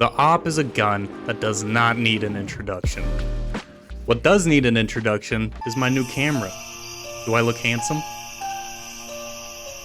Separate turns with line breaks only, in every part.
The AWP is a gun that does not need an introduction. What does need an introduction is my new camera. Do I look handsome?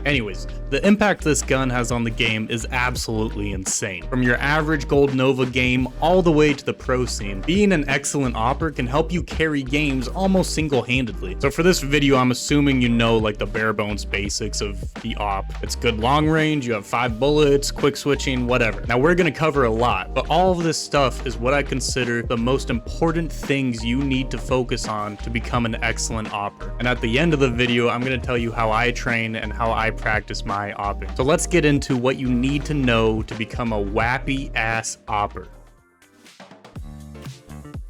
Anyways, the impact this gun has on the game is absolutely insane. From your average Gold Nova game all the way to the pro scene, being an excellent AWPer can help you carry games almost single-handedly. So for this video, I'm assuming you know like the bare bones basics of the AWP. It's good long range, you have 5 bullets, quick switching, whatever. Now we're gonna cover a lot, but all of this stuff is what I consider the most important things you need to focus on to become an excellent AWPer. And at the end of the video, I'm gonna tell you how I train and how I practice my AWPing. So let's get into what you need to know to become a wappy ass AWPer.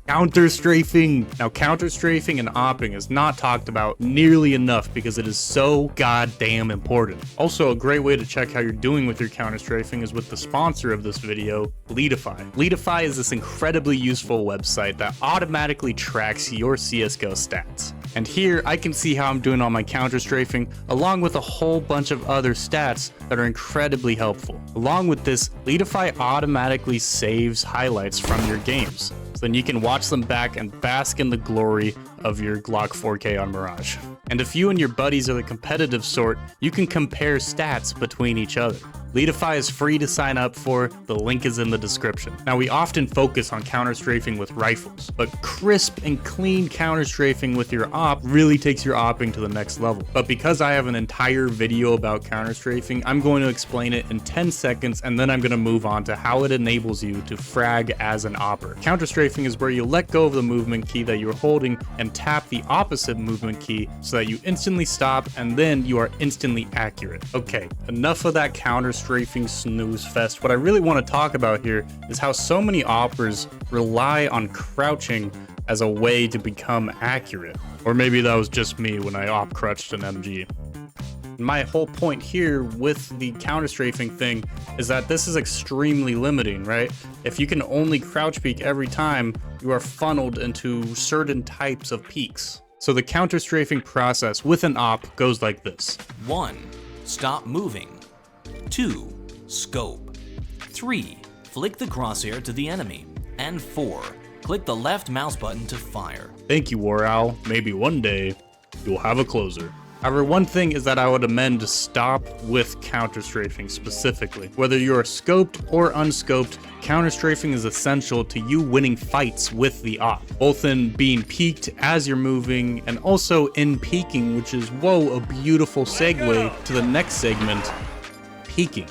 Counter strafing. Now counter strafing and AWPing is not talked about nearly enough because it is so goddamn important. Also, a great way to check how you're doing with your counter strafing is with the sponsor of this video, Leadify. Leadify is this incredibly useful website that automatically tracks your CSGO stats. And here I can see how I'm doing on my counter strafing, along with a whole bunch of other stats that are incredibly helpful. Along with this, Leadify automatically saves highlights from your games, so then you can watch them back and bask in the glory of your Glock 4K on Mirage. And if you and your buddies are the competitive sort, you can compare stats between each other. Leadify is free to sign up for, the link is in the description. Now we often focus on counter strafing with rifles, but crisp and clean counter strafing with your AWP really takes your AWPing to the next level. But because I have an entire video about counter strafing, I'm going to explain it in 10 seconds and then I'm going to move on to how it enables you to frag as an AWPer. Counter strafing is where you let go of the movement key that you're holding and tap the opposite movement key so that you instantly stop and then you are instantly accurate. Okay, enough of that counter strafing snooze fest. What I really want to talk about here is how so many AWPers rely on crouching as a way to become accurate. Or maybe that was just me when I AWP crouched an MG. My whole point here with the counter strafing thing is that this is extremely limiting, right? If you can only crouch peek every time, you are funneled into certain types of peaks. So the counter strafing process with an AWP goes like this.
1. Stop moving. 2. Scope. 3. Flick the crosshair to the enemy. And 4. Click the left mouse button to fire.
Thank you, War Owl. Maybe one day you'll have a closer. However, one thing is that I would amend to stop with counter strafing specifically. Whether you're scoped or unscoped, counter strafing is essential to you winning fights with the AWP, both in being peeked as you're moving and also in peeking, which is, whoa, a beautiful segue to the next segment, peeking.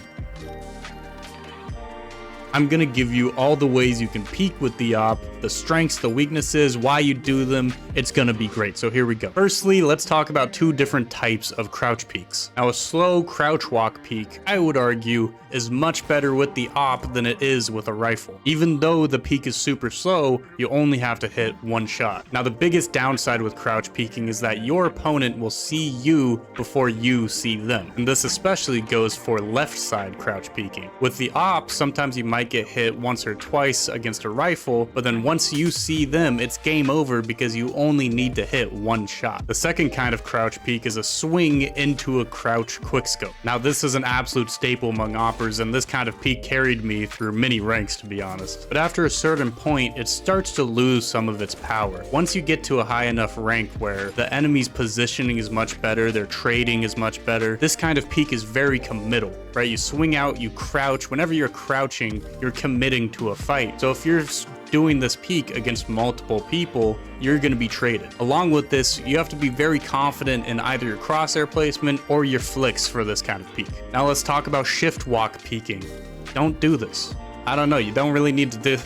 I'm gonna give you all the ways you can peek with the AWP, the strengths, the weaknesses, why you do them. It's gonna be great, so here we go. Firstly, let's talk about 2 different types of crouch peeks. Now a slow crouch walk peek, I would argue, is much better with the AWP than it is with a rifle. Even though the peek is super slow, you only have to hit 1 shot. Now the biggest downside with crouch peeking is that your opponent will see you before you see them. And this especially goes for left side crouch peeking. With the AWP, sometimes you might get hit once or twice against a rifle, but then once you see them, it's game over because you only need to hit 1 shot. The second kind of crouch peek is a swing into a crouch quickscope. Now this is an absolute staple among AWPers, and this kind of peek carried me through many ranks, to be honest. But after a certain point, it starts to lose some of its power. Once you get to a high enough rank where the enemy's positioning is much better, their trading is much better, this kind of peek is very committal, right? You swing out, you crouch. Whenever you're crouching, you're committing to a fight. So if you're doing this peek against multiple people, you're going to be traded. Along with this, you have to be very confident in either your crosshair placement or your flicks for this kind of peek. Now let's talk about shift walk peeking. Don't do this. I don't know, you don't really need to do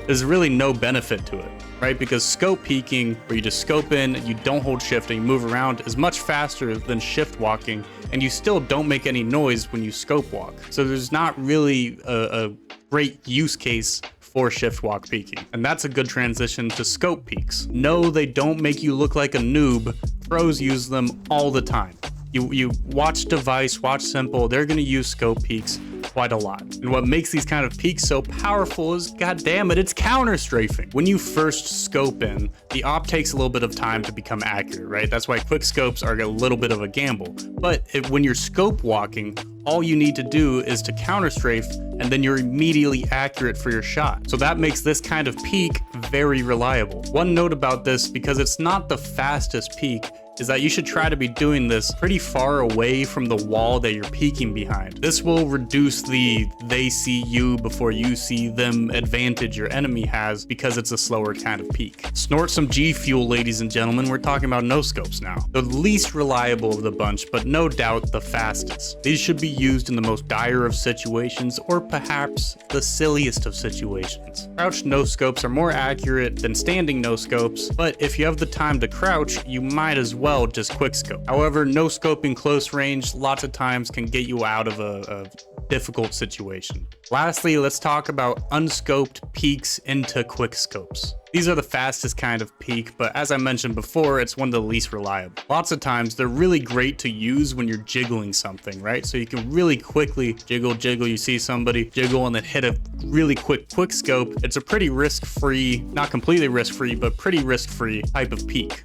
there's really no benefit to it, right? Because scope peeking, where you just scope in, you don't hold shift and you move around, is much faster than shift walking, and you still don't make any noise when you scope walk. So there's not really a great use case for shift walk peeking. And that's a good transition to scope peeks. No, they don't make you look like a noob. Pros use them all the time. You watch Device, watch Simple, they're gonna use scope peeks quite a lot. And what makes these kind of peeks so powerful is, god damn it, it's counter strafing. When you first scope in, the op takes a little bit of time to become accurate, right? That's why quick scopes are a little bit of a gamble. But when you're scope walking, all you need to do is to counter strafe, and then you're immediately accurate for your shot. So that makes this kind of peek very reliable. One note about this, because it's not the fastest peek, is that you should try to be doing this pretty far away from the wall that you're peeking behind. This will reduce the they see you before you see them advantage your enemy has, because it's a slower kind of peek. Snort some G Fuel, ladies and gentlemen. We're talking about no scopes now. The least reliable of the bunch, but no doubt the fastest. These should be used in the most dire of situations, or perhaps the silliest of situations. Crouched no scopes are more accurate than standing no scopes, but if you have the time to crouch, you might as well just quick scope. However, no scoping close range lots of times can get you out of a difficult situation. Lastly, let's talk about unscoped peeks into quick scopes. These are the fastest kind of peek, but as I mentioned before, it's one of the least reliable. Lots of times they're really great to use when you're jiggling something, right? So you can really quickly jiggle, you see somebody jiggle and then hit a really quick scope. It's a pretty risk-free, not completely risk-free, but pretty risk-free type of peek.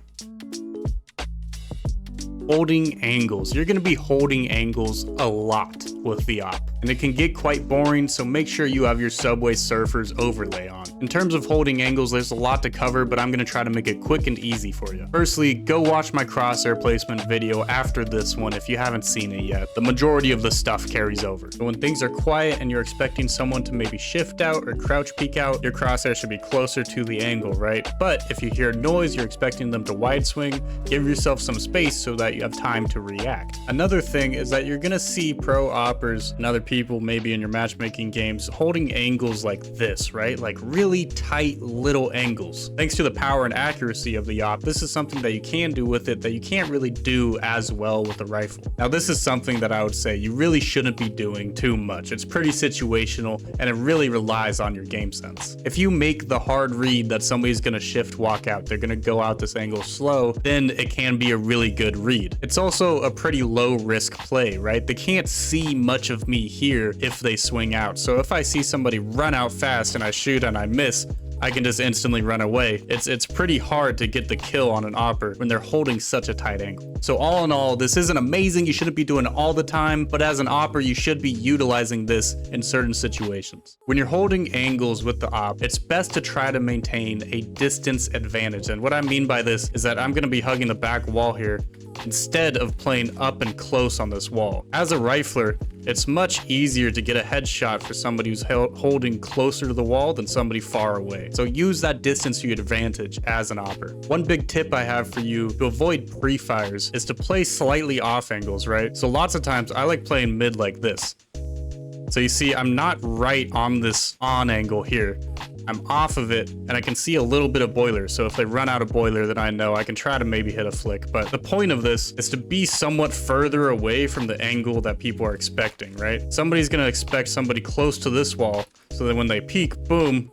Holding angles. You're going to be holding angles a lot with the op, and it can get quite boring, so make sure you have your Subway Surfers overlay on. In terms of holding angles, there's a lot to cover, but I'm going to try to make it quick and easy for you. Firstly, go watch my crosshair placement video after this one if you haven't seen it yet. The majority of the stuff carries over. So when things are quiet and you're expecting someone to maybe shift out or crouch peek out, your crosshair should be closer to the angle, right? But if you hear noise, you're expecting them to wide swing, give yourself some space so that you have time to react. Another thing is that you're gonna see pro oppers and other people maybe in your matchmaking games holding angles like this, right? Like really tight little angles. Thanks to the power and accuracy of the op, this is something that you can do with it that you can't really do as well with the rifle. Now this is something that I would say you really shouldn't be doing too much. It's pretty situational and it really relies on your game sense. If you make the hard read that somebody's gonna shift walk out, they're gonna go out this angle slow, then it can be a really good read. It's also a pretty low risk play, right? They can't see much of me here if they swing out. So if I see somebody run out fast and I shoot and I miss, I can just instantly run away. It's pretty hard to get the kill on an opper when they're holding such a tight angle. So all in all, this isn't amazing. You shouldn't be doing it all the time, but as an opper, you should be utilizing this in certain situations. When you're holding angles with the op, it's best to try to maintain a distance advantage. And what I mean by this is that I'm gonna be hugging the back wall here instead of playing up and close on this wall. As a rifler, it's much easier to get a headshot for somebody who's holding closer to the wall than somebody far away. So use that distance to your advantage as an opper. One big tip I have for you to avoid pre-fires is to play slightly off angles, right? So lots of times I like playing mid like this. So you see, I'm not right on this on angle here. I'm off of it and I can see a little bit of boiler. So if they run out of boiler, then I know I can try to maybe hit a flick. But the point of this is to be somewhat further away from the angle that people are expecting, right? Somebody's gonna expect somebody close to this wall so that when they peek, boom,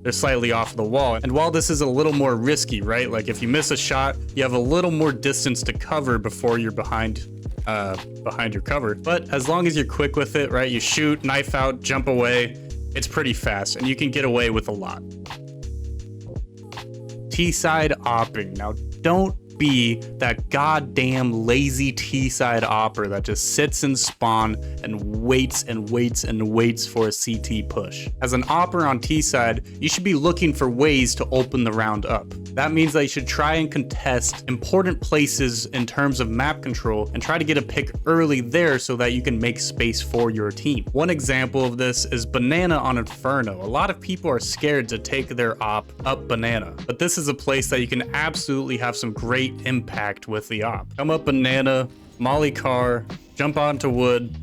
they're slightly off the wall. And while this is a little more risky, right? Like if you miss a shot, you have a little more distance to cover before you're behind your cover. But as long as you're quick with it, right? You shoot, knife out, jump away. It's pretty fast and you can get away with a lot. T-side opping. Now don't be that goddamn lazy T-side opper that just sits in spawn and waits for a CT push. As an opper on T-side, you should be looking for ways to open the round up. That means that you should try and contest important places in terms of map control and try to get a pick early there so that you can make space for your team. One example of this is Banana on Inferno. A lot of people are scared to take their op up Banana, but this is a place that you can absolutely have some great impact with the op. Come up Banana, molly car, jump onto wood,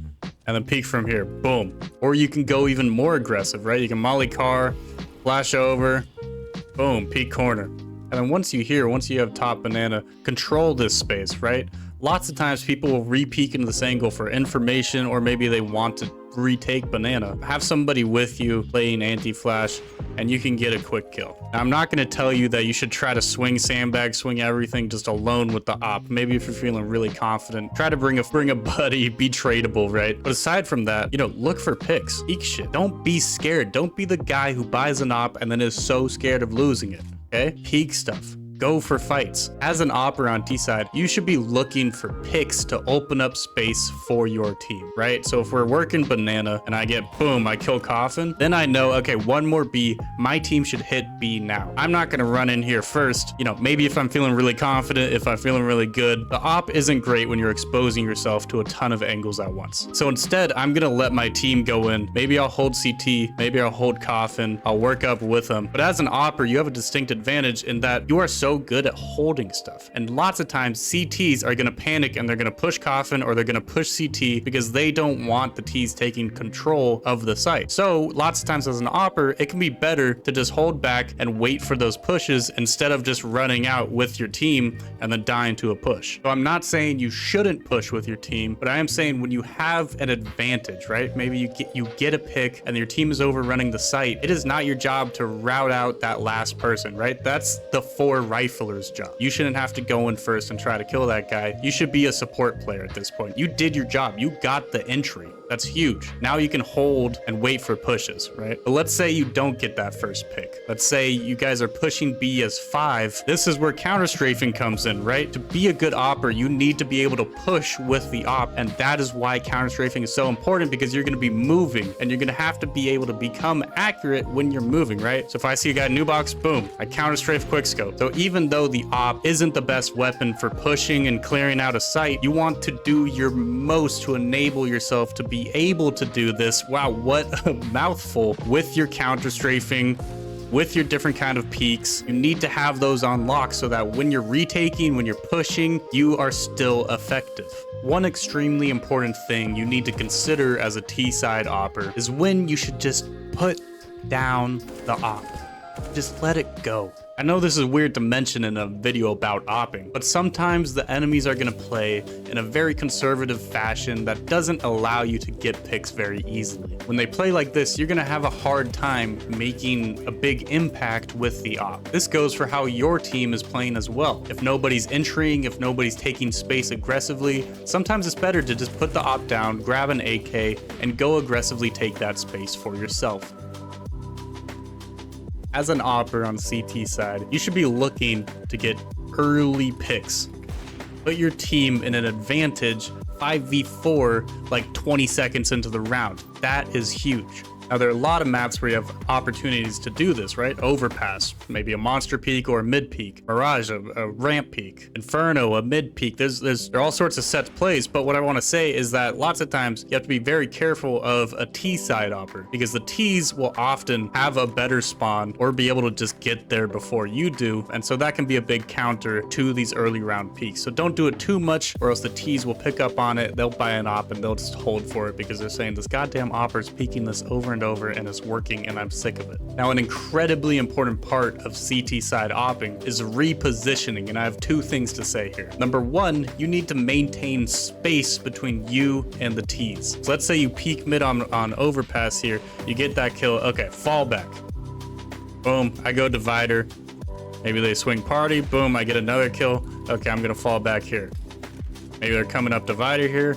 and then peek from here, boom. Or you can go even more aggressive, right? You can molly car, flash over, boom, peek corner. And then once you have top Banana, control this space, right? Lots of times people will re-peek into this angle for information, or maybe they want to retake banana, have somebody with you playing anti-flash, and you can get a quick kill. Now, I'm not going to tell you that you should try to swing sandbag, swing everything just alone with the op. Maybe if you're feeling really confident, try to bring a buddy, be tradable, right? But aside from that, you know, look for picks, peek shit. Don't be scared. Don't be the guy who buys an op and then is so scared of losing it, okay? Peek stuff. Go for fights. As an opper on T side, you should be looking for picks to open up space for your team, right? So if we're working banana and I get boom, I kill Coffin, then I know, okay, one more B, my team should hit B now. I'm not gonna run in here first. You know, maybe if I'm feeling really confident, if I'm feeling really good. The op isn't great when you're exposing yourself to a ton of angles at once. So instead, I'm gonna let my team go in. Maybe I'll hold CT, maybe I'll hold Coffin, I'll work up with them. But as an opper, you have a distinct advantage in that you are so good at holding stuff. And lots of times CTs are going to panic and they're going to push Coffin or they're going to push CT because they don't want the Ts taking control of the site. So lots of times as an opper, it can be better to just hold back and wait for those pushes instead of just running out with your team and then dying to a push. So I'm not saying you shouldn't push with your team, but I am saying when you have an advantage, right? Maybe you get a pick and your team is overrunning the site. It is not your job to route out that last person, right? That's the 4 riflers job. You shouldn't have to go in first and try to kill that guy. You should be a support player at this point. You did your job. You got the entry. That's huge. Now you can hold and wait for pushes, right? But let's say you don't get that first pick. Let's say you guys are pushing B as 5. This is where counter strafing comes in, right? To be a good opper, you need to be able to push with the op. And that is why counter strafing is so important, because you're going to be moving and you're going to have to be able to become accurate when you're moving, right? So if I see a guy new box, boom, I counter strafe quick scope. So even though the op isn't the best weapon for pushing and clearing out a site, you want to do your most to enable yourself to be able to do this. Wow, what a mouthful. With your counter strafing, with your different kind of peaks, you need to have those on lock so that when you're retaking, when you're pushing, you are still effective. One extremely important thing you need to consider as a T-side opper is when you should just put down the op. Just let it go. I know this is weird to mention in a video about opping, but sometimes the enemies are going to play in a very conservative fashion that doesn't allow you to get picks very easily. When they play like this, you're going to have a hard time making a big impact with the op. This goes for how your team is playing as well. If nobody's entering, if nobody's taking space aggressively, sometimes it's better to just put the op down, grab an AK, and go aggressively take that space for yourself. As an opper on CT side, you should be looking to get early picks. Put your team in an advantage 5v4 like 20 seconds into the round. That is huge. Now, there are a lot of maps where you have opportunities to do this, right? Overpass, maybe a monster peak or a mid peak. Mirage, a ramp peak. Inferno, a mid peak. There are all sorts of set plays, but what I want to say is that lots of times you have to be very careful of a T-side opper, because the Ts will often have a better spawn or be able to just get there before you do, and so that can be a big counter to these early round peaks. So don't do it too much, or else the Ts will pick up on it, they'll buy an op, and they'll just hold for it because they're saying this goddamn opper's peeking this over and over and it's working and I'm sick of it. Now, an incredibly important part of CT side opping is repositioning, and I have 2 things to say here. Number 1, you need to maintain space between you and the Ts. So let's say you peek mid on overpass here, you get that kill, okay, fall back. Boom, I go divider. Maybe they swing party, boom, I get another kill. Okay, I'm gonna fall back here. Maybe they're coming up divider here.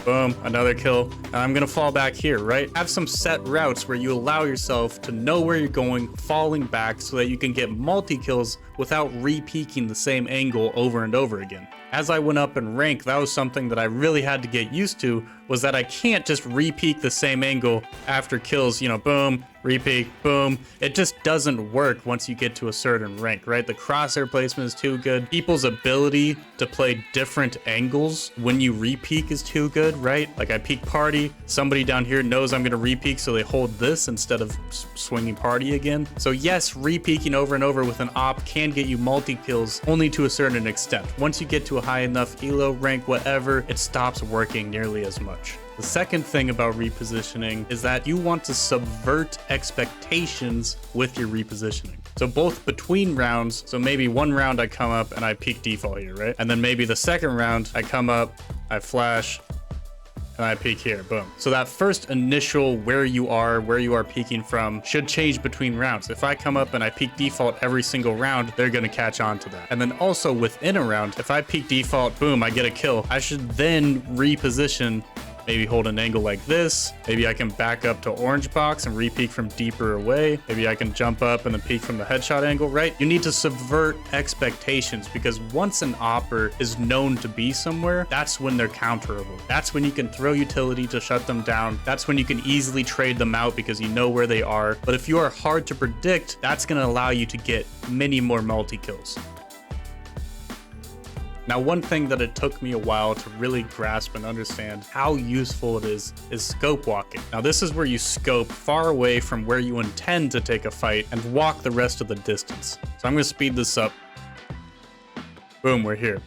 Boom, another kill. I'm gonna fall back here, right? Have some set routes where you allow yourself to know where you're going, falling back so that you can get multi-kills without re-peeking the same angle over and over again. As I went up in rank, that was something that I really had to get used to, was that I can't just re-peek the same angle after kills, you know, boom, re-peek, boom. It just doesn't work once you get to a certain rank, right? The crosshair placement is too good. People's ability to play different angles when you re-peek is too good, right? Like I peek party, somebody down here knows I'm gonna re-peek, so they hold this instead of swinging party again. So yes, re-peeking over and over with an op can get you multi-kills only to a certain extent. Once you get to a high enough elo, rank, whatever, it stops working nearly as much. The second thing about repositioning is that you want to subvert expectations with your repositioning. So both between rounds, so maybe one round I come up and I peek default here, right? And then maybe the second round I come up, I flash, and I peek here, boom. So that first initial where you are peeking from should change between rounds. If I come up and I peek default every single round, they're gonna catch on to that. And then also within a round, if I peek default, boom, I get a kill. I should then reposition, maybe hold an angle like this. Maybe I can back up to orange box and re-peek from deeper away. Maybe I can jump up and then peek from the headshot angle, right? You need to subvert expectations, because once an opper is known to be somewhere, that's when they're counterable. That's when you can throw utility to shut them down. That's when you can easily trade them out because you know where they are. But if you are hard to predict, that's gonna allow you to get many more multi-kills. Now, one thing that it took me a while to really grasp and understand how useful it is scope walking. Now, this is where you scope far away from where you intend to take a fight and walk the rest of the distance. So I'm gonna speed this up. Boom, we're here.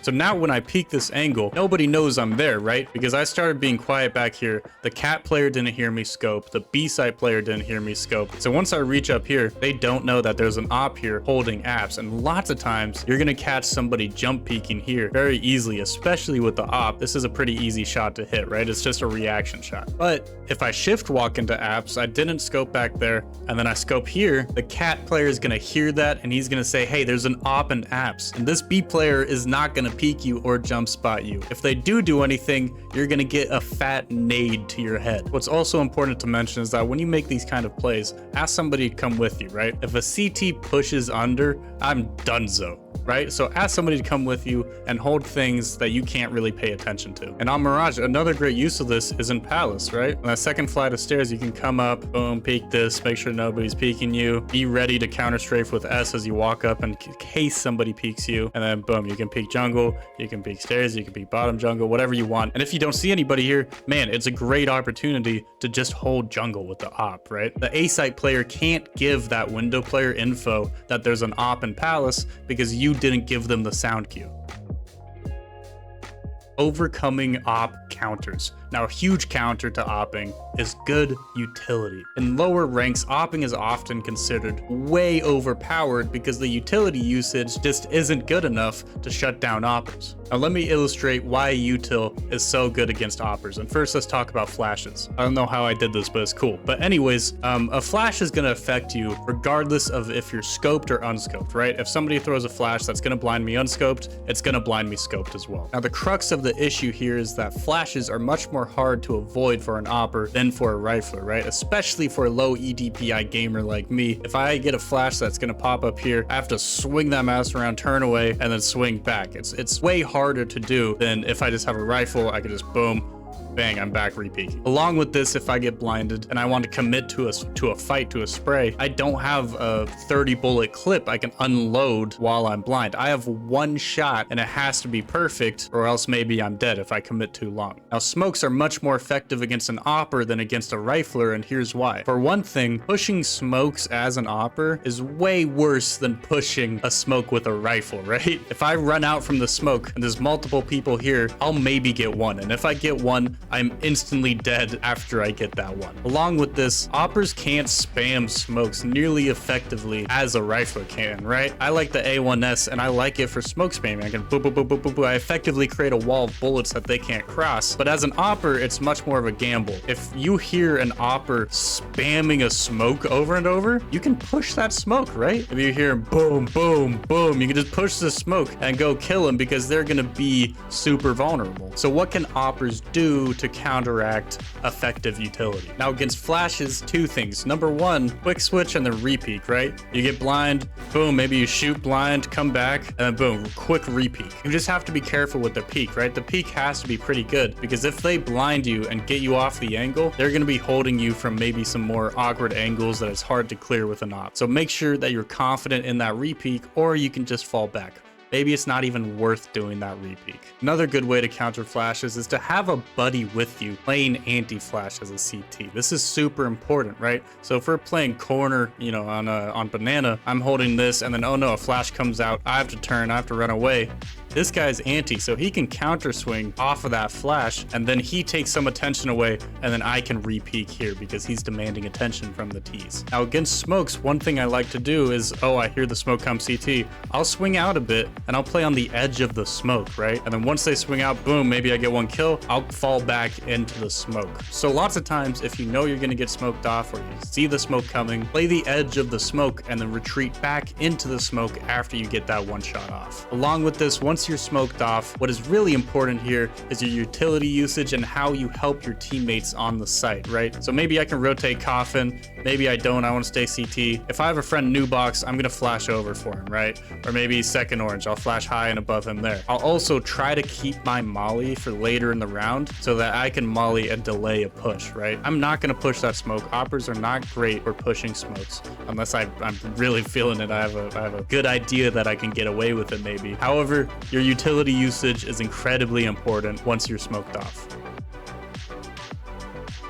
So now when I peek this angle, nobody knows I'm there, right? Because I started being quiet back here. The cat player didn't hear me scope. The B-side player didn't hear me scope. So once I reach up here, they don't know that there's an op here holding apps. And lots of times you're gonna catch somebody jump peeking here very easily, especially with the op. This is a pretty easy shot to hit, right? It's just a reaction shot. But if I shift walk into apps, I didn't scope back there, and then I scope here, the cat player is gonna hear that and he's gonna say, hey, there's an op in apps. And this B player is not gonna peek you or jump spot you. If they do anything, you're gonna get a fat nade to your head. What's also important to mention is that when you make these kind of plays, ask somebody to come with you, right? If a CT pushes under, I'm donezo, right? So ask somebody to come with you and hold things that you can't really pay attention to. And on Mirage, another great use of this is in Palace, right? On that second flight of stairs, you can come up, boom, peek this, make sure nobody's peeking you. Be ready to counter strafe with S as you walk up in case somebody peeks you. And then boom, you can peek jungle, you can peek stairs, you can peek bottom jungle, whatever you want. And if you don't see anybody here, man, it's a great opportunity to just hold jungle with the op, right? The A-site player can't give that window player info that there's an op in Palace because you didn't give them the sound cue. Overcoming op counters. Now, a huge counter to opping is good utility. In lower ranks, opping is often considered way overpowered because the utility usage just isn't good enough to shut down oppers. Now, let me illustrate why util is so good against oppers. And first, let's talk about flashes. I don't know how I did this, but it's cool. But anyways, a flash is gonna affect you regardless of if you're scoped or unscoped, right? If somebody throws a flash that's gonna blind me unscoped, it's gonna blind me scoped as well. Now, the crux of the issue here is that flashes are much more hard to avoid for an opper than for a rifler, right? Especially for a low EDPI gamer like me. If I get a flash that's gonna pop up here, I have to swing that mouse around, turn away, and then swing back. It's way harder to do than if I just have a rifle. I can just boom, bang, I'm back re-peeking. Along with this, if I get blinded and I want to commit to a fight, to a spray, I don't have a 30 bullet clip I can unload while I'm blind. I have one shot and it has to be perfect or else maybe I'm dead if I commit too long. Now, smokes are much more effective against an opper than against a rifler, and here's why. For one thing, pushing smokes as an opper is way worse than pushing a smoke with a rifle, right? If I run out from the smoke and there's multiple people here, I'll maybe get one. And if I get one, I'm instantly dead after I get that one. Along with this, oppers can't spam smokes nearly effectively as a rifler can, right? I like the A1S and I like it for smoke spamming. I can boop, boop, boop, boop, boop, boop. I effectively create a wall of bullets that they can't cross. But as an opper, it's much more of a gamble. If you hear an opper spamming a smoke over and over, you can push that smoke, right? If you hear boom, boom, boom, you can just push the smoke and go kill them because they're gonna be super vulnerable. So what can oppers do to counteract effective utility? Now, against flashes, two things. Number one, quick switch and then re-peek, right? You get blind, boom, maybe you shoot blind, come back, and then boom, quick re-peek. You just have to be careful with the peek, right? The peek has to be pretty good because if they blind you and get you off the angle, they're gonna be holding you from maybe some more awkward angles that it's hard to clear with an op. So make sure that you're confident in that re-peek, or you can just fall back. Maybe it's not even worth doing that re-peek. Another good way to counter flashes is to have a buddy with you playing anti-flash as a CT. This is super important, right? So if we're playing corner, you know, on banana, I'm holding this and then, oh no, a flash comes out. I have to turn, I have to run away. This guy's anti, so he can counter swing off of that flash, and then he takes some attention away, and then I can re-peek here because he's demanding attention from the T's. Now, against smokes, one thing I like to do is, oh, I hear the smoke come CT. I'll swing out a bit, and I'll play on the edge of the smoke, right? And then once they swing out, boom, maybe I get one kill, I'll fall back into the smoke. So lots of times, if you know you're gonna get smoked off or you see the smoke coming, play the edge of the smoke and then retreat back into the smoke after you get that one shot off. Along with this, once you're smoked off, what is really important here is your utility usage and how you help your teammates on the site, right? So maybe I can rotate Coffin, maybe I don't, I want to stay CT. If I have a friend new box, I'm gonna flash over for him, right? Or maybe second orange, I'll flash high and above him there. I'll also try to keep my molly for later in the round so that I can molly and delay a push, right? I'm not gonna push that smoke. Oppers are not great for pushing smokes unless I'm really feeling it. I have a good idea that I can get away with it maybe. However, your utility usage is incredibly important once you're smoked off.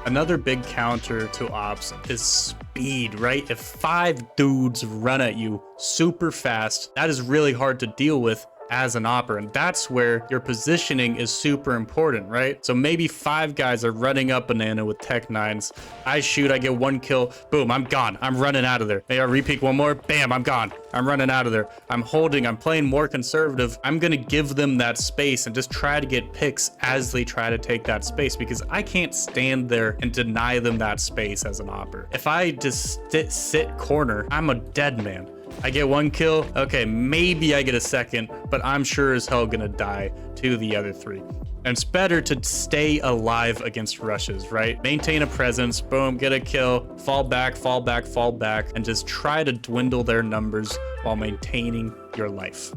Another big counter to ops is speed, right? If 5 dudes run at you super fast, that is really hard to deal with as an opper, and that's where your positioning is super important, right? So maybe 5 guys are running up banana with tech 9s. I shoot, I get 1 kill, boom, I'm gone. I'm running out of there. May I repeat one more? Bam, I'm gone. I'm running out of there. I'm holding, I'm playing more conservative. I'm gonna give them that space and just try to get picks as they try to take that space, because I can't stand there and deny them that space as an opper. If I just sit corner, I'm a dead man. I get 1 kill, okay, maybe I get a second, but I'm sure as hell gonna die to the other 3. And it's better to stay alive against rushes, right? Maintain a presence, boom, get a kill, fall back, fall back, fall back, and just try to dwindle their numbers while maintaining your life.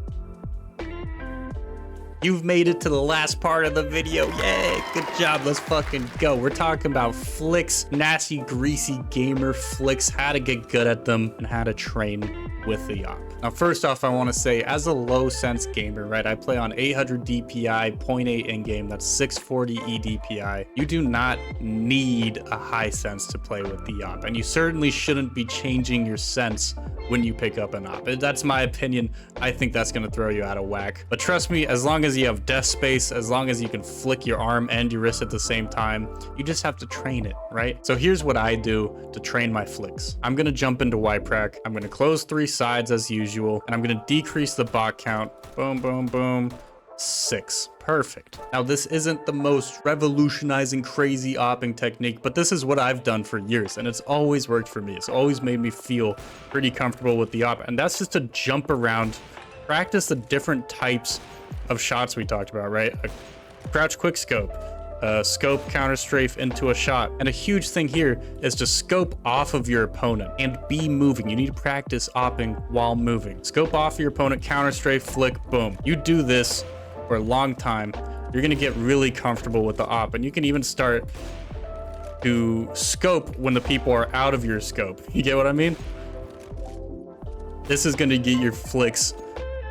You've made it to the last part of the video. Yay, good job, let's fucking go. We're talking about flicks, nasty, greasy gamer flicks, how to get good at them, and how to train with the AWP. Now, first off, I wanna say, as a low sense gamer, right, I play on 800 DPI, 0.8 in-game, that's 640 eDPI. You do not need a high sense to play with the AWP, and you certainly shouldn't be changing your sense when you pick up an AWP. That's my opinion. I think that's gonna throw you out of whack. But trust me, as long as you have death space, as long as you can flick your arm and your wrist at the same time, you just have to train it, right? So here's what I do to train my flicks. I'm gonna jump into YPRAC. I'm gonna close 3 sides as usual, and I'm gonna decrease the bot count. Boom, boom, boom. 6. Perfect. Now, this isn't the most revolutionizing, crazy AWPing technique, but this is what I've done for years, and it's always worked for me. It's always made me feel pretty comfortable with the AWP, and that's just to jump around, practice the different types of shots we talked about, right? A crouch quick scope, scope counter strafe into a shot. And a huge thing here is to scope off of your opponent and be moving. You need to practice AWPing while moving. Scope off of your opponent, counter strafe, flick, boom. You do this for a long time, you're gonna get really comfortable with the AWP, and you can even start to scope when the people are out of your scope. You get what I mean? This is gonna get your flicks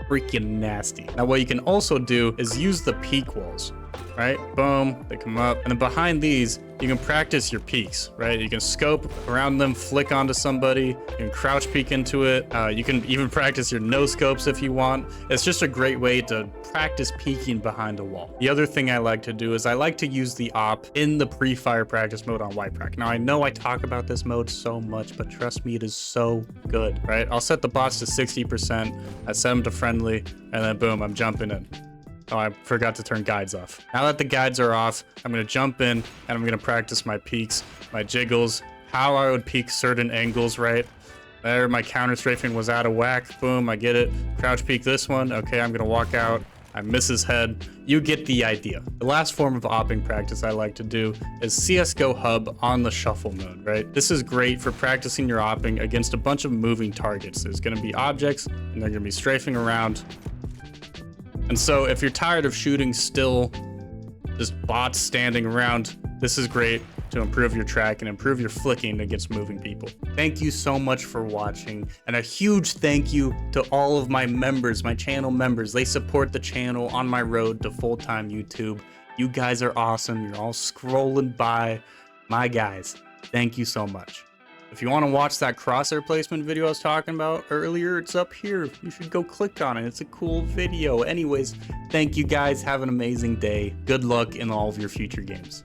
freaking nasty. Now, what you can also do is use the peek walls, right? Boom, they come up, and then behind these, you can practice your peeks, right? You can scope around them, flick onto somebody, you can crouch peek into it. You can even practice your no scopes if you want. It's just a great way to practice peeking behind a wall. The other thing I like to do is I like to use the AWP in the pre-fire practice mode on YPRAC. Now, I know I talk about this mode so much, but trust me, it is so good, right? I'll set the bots to 60%, I set them to friendly, and then boom, I'm jumping in. Oh, I forgot to turn guides off. Now that the guides are off, I'm gonna jump in and I'm gonna practice my peeks, my jiggles, how I would peek certain angles, right? There, my counter strafing was out of whack. Boom, I get it. Crouch peek this one. Okay, I'm gonna walk out. I miss his head. You get the idea. The last form of AWPing practice I like to do is CSGO hub on the shuffle mode, right? This is great for practicing your AWPing against a bunch of moving targets. There's gonna be objects and they're gonna be strafing around. And so if you're tired of shooting still, just bots standing around, this is great to improve your track and improve your flicking against moving people. Thank you so much for watching, and a huge thank you to all of my members, my channel members. They support the channel on my road to full-time YouTube. You guys are awesome. You're all scrolling by. My guys, thank you so much. If you want to watch that crosshair placement video I was talking about earlier, it's up here. You should go click on it. It's a cool video. Anyways, thank you guys. Have an amazing day. Good luck in all of your future games.